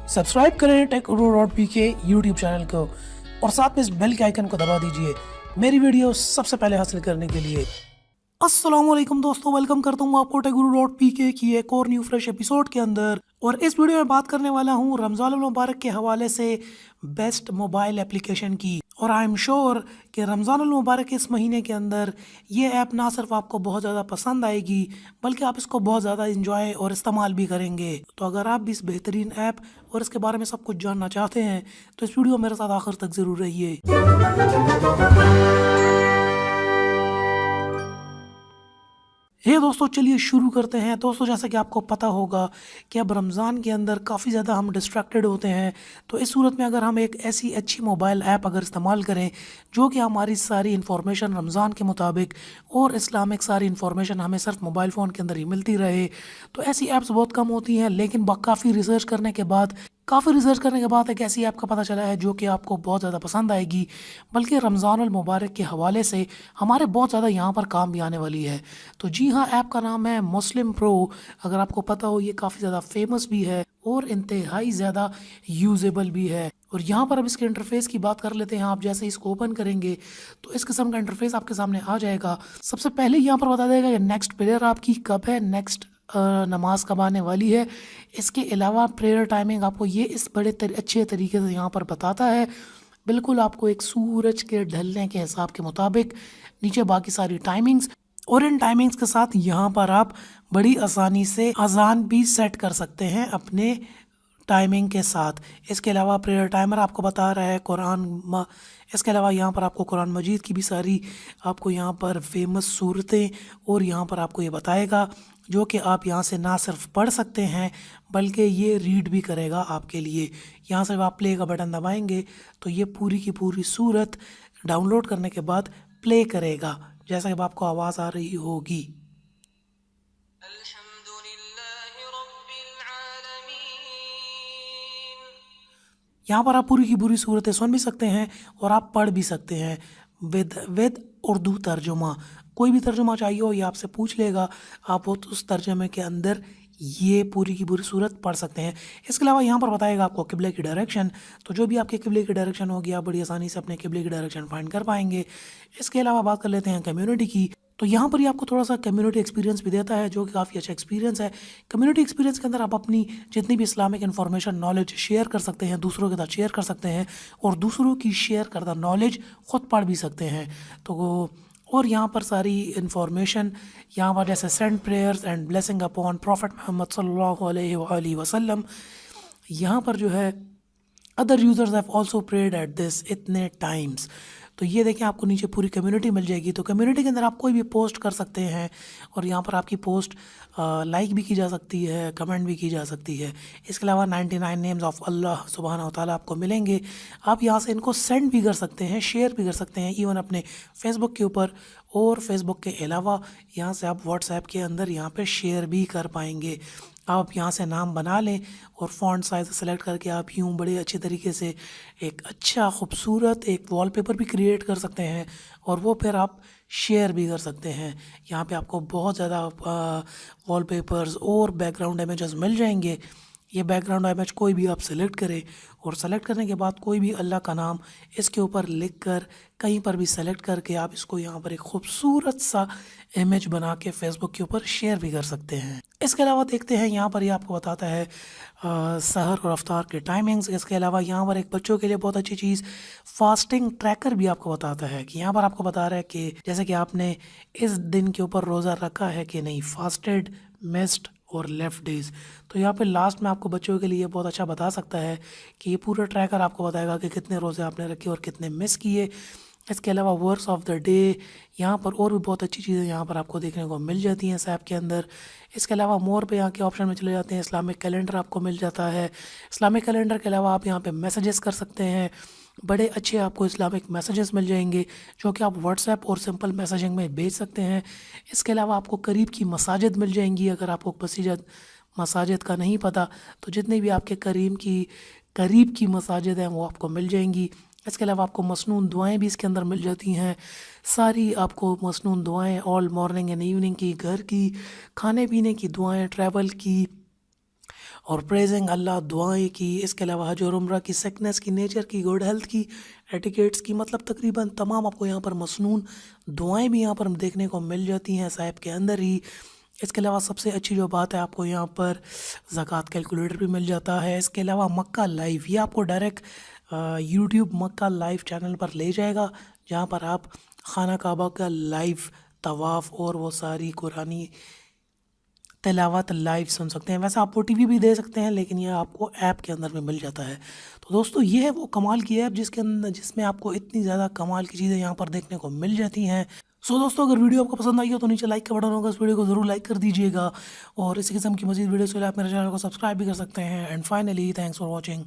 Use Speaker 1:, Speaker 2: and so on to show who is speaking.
Speaker 1: Subscribe करें take गुरु dot P के YouTube channel को और साथ में इस बेल के आइकन को दबा दीजिए मेरी वीडियो सबसे पहले हासिल करने के लिए। अस्सलामुअलैकुम दोस्तों, वेलकम करता हूँ आपको टेक गुरु डॉट पी के की एक और न्यू फ्रेश एपिसोड के अंदर। और इस वीडियो में बात करने वाला हूँ रमज़ान अल मुबारक के हवाले से बेस्ट मोबाइल एप्लीकेशन की। और आई एम श्योर कि रमज़ान अल मुबारक के इस महीने के अंदर ये ऐप ना सिर्फ आपको बहुत ज़्यादा पसंद आएगी बल्कि आप इसको बहुत ज़्यादा इंजॉय और इस्तेमाल भी करेंगे। तो अगर आप भी इस बेहतरीन ऐप और इसके बारे में सब कुछ जानना चाहते हैं तो इस वीडियो मेरे साथ आखिर तक ज़रूर रहिए। दोस्तों चलिए शुरू करते हैं। दोस्तों जैसा कि आपको पता होगा कि अब रमज़ान के अंदर काफ़ी ज़्यादा हम डिस्ट्रैक्टेड होते हैं, तो इस सूरत में अगर हम एक ऐसी अच्छी मोबाइल ऐप अगर इस्तेमाल करें जो कि हमारी सारी इन्फॉर्मेशन रमज़ान के मुताबिक और इस्लामिक सारी इन्फॉर्मेशन हमें सिर्फ मोबाइल फ़ोन के अंदर ही मिलती रहे, तो ऐसी ऐप्स बहुत कम होती हैं। लेकिन काफ़ी रिसर्च करने के बाद एक ऐसी ऐप का पता चला है जो कि आपको बहुत ज़्यादा पसंद आएगी, बल्कि रमज़ान अल मुबारक के हवाले से हमारे बहुत ज़्यादा यहाँ पर काम भी आने वाली है। तो जी हाँ, ऐप का नाम है मुस्लिम प्रो। अगर आपको पता हो ये काफ़ी ज़्यादा फेमस भी है और इंतहाई ज़्यादा यूजेबल भी है। और यहाँ पर अब इसके इंटरफेस की बात कर लेते हैं। आप जैसे इसको ओपन करेंगे तो इस किस्म का इंटरफेस आपके सामने आ जाएगा। सबसे पहले यहाँ पर बता देगा कि नेक्स्ट प्रेयर आपकी कब है, नेक्स्ट नमाज कब आने वाली है। इसके अलावा प्रेयर टाइमिंग आपको ये इस बड़े अच्छे तरीके से यहाँ पर बताता है, बिल्कुल आपको एक सूरज के ढलने के हिसाब के मुताबिक नीचे बाकी सारी टाइमिंग्स। और इन टाइमिंग्स के साथ यहाँ पर आप बड़ी आसानी से अजान भी सेट कर सकते हैं अपने टाइमिंग के साथ। इसके अलावा प्रेयर टाइमर आपको बता रहा है इसके अलावा यहाँ पर आपको कुरान मजीद की भी सारी आपको यहाँ पर फेमस सूरतें और यहाँ पर आपको ये बताएगा जो कि आप यहाँ से ना सिर्फ पढ़ सकते हैं बल्कि ये रीड भी करेगा आपके लिए। यहाँ से आप प्ले का बटन दबाएंगे तो ये पूरी की पूरी सूरत डाउनलोड करने के बाद प्ले करेगा, जैसा कि आपको आवाज़ आ रही होगी। यहाँ पर आप पूरी की पूरी सूरतें सुन भी सकते हैं और आप पढ़ भी सकते हैं विद उर्दू तर्जुमा। कोई भी तर्जुमा चाहिए हो ये आपसे पूछ लेगा, आप वो उस तर्जुमे के अंदर ये पूरी की पूरी सूरत पढ़ सकते हैं। इसके अलावा यहाँ पर बताएगा आपको किबले की डायरेक्शन, तो जो भी आपके किबले की डायरेक्शन होगी आप बड़ी आसानी से अपने किबले की डायरेक्शन फाइंड कर पाएंगे। इसके अलावा बात कर लेते हैं कम्युनिटी की, तो यहाँ पर ही आपको थोड़ा सा कम्युनिटी एक्सपीरियंस भी देता है जो कि काफ़ी अच्छा एक्सपीरियंस है। कम्युनिटी एक्सपीरियंस के अंदर आप अपनी जितनी भी इस्लामिक इन्फॉर्मेशन नॉलेज शेयर कर सकते हैं, दूसरों के साथ शेयर कर सकते हैं और दूसरों की शेयर करदा नॉलेज ख़ुद पढ़ भी सकते हैं। तो और यहाँ पर सारी इन्फॉर्मेशन यहाँ पर जैसे send prayers and blessing upon prophet Mohammad सल्लल्लाहु अलैहि वसल्लम, यहाँ पर जो है other users have also prayed at this इतने टाइम्स। तो ये देखें आपको नीचे पूरी कम्युनिटी मिल जाएगी। तो कम्युनिटी के अंदर आप कोई भी पोस्ट कर सकते हैं और यहाँ पर आपकी पोस्ट लाइक भी की जा सकती है, कमेंट भी की जा सकती है। इसके अलावा 99 नेम्स ऑफ अल्लाह सुब्हानहू व तआला आपको मिलेंगे। आप यहाँ से इनको सेंड भी कर सकते हैं, शेयर भी कर सकते हैं इवन अपने फेसबुक के ऊपर। और फेसबुक के अलावा यहाँ से आप व्हाट्सएप के अंदर यहाँ पे शेयर भी कर पाएंगे। आप यहाँ से नाम बना लें और फ़ॉन्ट साइज़ सेलेक्ट करके आप यूँ बड़े अच्छे तरीके से एक अच्छा खूबसूरत एक वॉलपेपर भी क्रिएट कर सकते हैं और वो फिर आप शेयर भी कर सकते हैं। यहाँ पे आपको बहुत ज़्यादा वॉलपेपर्स और बैकग्राउंड इमेजेस मिल जाएंगे। ये बैकग्राउंड इमेज कोई भी आप सेलेक्ट करें और सेलेक्ट करने के बाद कोई भी अल्लाह का नाम इसके ऊपर लिख कर कहीं पर भी सेलेक्ट करके आप इसको यहाँ पर एक खूबसूरत सा इमेज बना के फेसबुक के ऊपर शेयर भी कर सकते हैं। इसके अलावा देखते हैं यहाँ पर ये आपको बताता है सहर और अफ्तार के टाइमिंग्स। इसके अलावा यहाँ पर एक बच्चों के लिए बहुत अच्छी चीज़ फास्टिंग ट्रैकर भी आपको बताता है कि यहाँ पर आपको बता रहा है कि जैसे कि आपने इस दिन के ऊपर रोज़ा रखा है कि नहीं, फास्टेड, मिस्ड और लेफ़्ट डेज़। तो यहाँ पे लास्ट में आपको बच्चों के लिए बहुत अच्छा बता सकता है कि ये पूरा ट्रैकर आपको बताएगा कि कितने रोज़े आपने रखे और कितने मिस किए। इसके अलावा वर्ड्स ऑफ द डे, यहाँ पर और भी बहुत अच्छी चीज़ें यहाँ पर आपको देखने को मिल जाती हैं इस ऐप के अंदर। इसके अलावा मोर पे यहाँ के ऑप्शन में चले जाते हैं, इस्लामिक कैलेंडर आपको मिल जाता है। इस्लामिक कैलेंडर के अलावा आप यहाँ पे मैसेजेस कर सकते हैं, बड़े अच्छे आपको इस्लामिक मैसेजेस मिल जाएंगे जो कि आप व्हाट्सएप और सिंपल मैसेजिंग में भेज सकते हैं। इसके अलावा आपको करीब की मसाजिद मिल जाएंगी, अगर आपको मसाजिद का नहीं पता तो जितने भी आपके करीब की मसाजिद हैं वो आपको मिल जाएंगी। इसके अलावा आपको मसनून दुआएं भी इसके अंदर मिल जाती हैं, सारी आपको मसनून दुआएं ऑल मॉर्निंग एंड इवनिंग की, घर की, खाने पीने की दुआएं, ट्रैवल की اور پریزنگ اللہ، دعائیں کی، اس کے علاوہ حج اور عمرہ کی، سکنس کی، نیچر کی، گڈ ہیلتھ کی، ایٹیکیٹس کی، مطلب تقریباً تمام آپ کو یہاں پر مسنون دعائیں بھی یہاں پر دیکھنے کو مل جاتی ہیں اس ایپ کے اندر ہی۔ اس کے علاوہ سب سے اچھی جو بات ہے، آپ کو یہاں پر زکوٰۃ کیلکولیٹر بھی مل جاتا ہے۔ اس کے علاوہ مکہ لائیو، یہ آپ کو ڈائریکٹ یوٹیوب مکہ لائیو چینل پر لے جائے گا، جہاں پر آپ خانہ کعبہ کا لائیو طواف اور وہ ساری قرآنی تلاوت لائیو سن سکتے ہیں۔ ویسے آپ او ٹی وی بھی دے سکتے ہیں، لیکن یہ آپ کو ایپ کے اندر میں مل جاتا ہے۔ تو دوستو یہ ہے وہ کمال کی ایپ جس میں آپ کو اتنی زیادہ کمال کی چیزیں یہاں پر دیکھنے کو مل جاتی ہیں۔ دوستو اگر ویڈیو آپ کو پسند آئی ہو تو نیچے لائک کا بٹن ہوگا، اس ویڈیو کو ضرور لائک کر دیجیے گا، اور اسی قسم کی مزید ویڈیوز کے لیے آپ میرے چینل کو سبسکرائب بھی کر سکتے ہیں۔ And finally thanks for watching.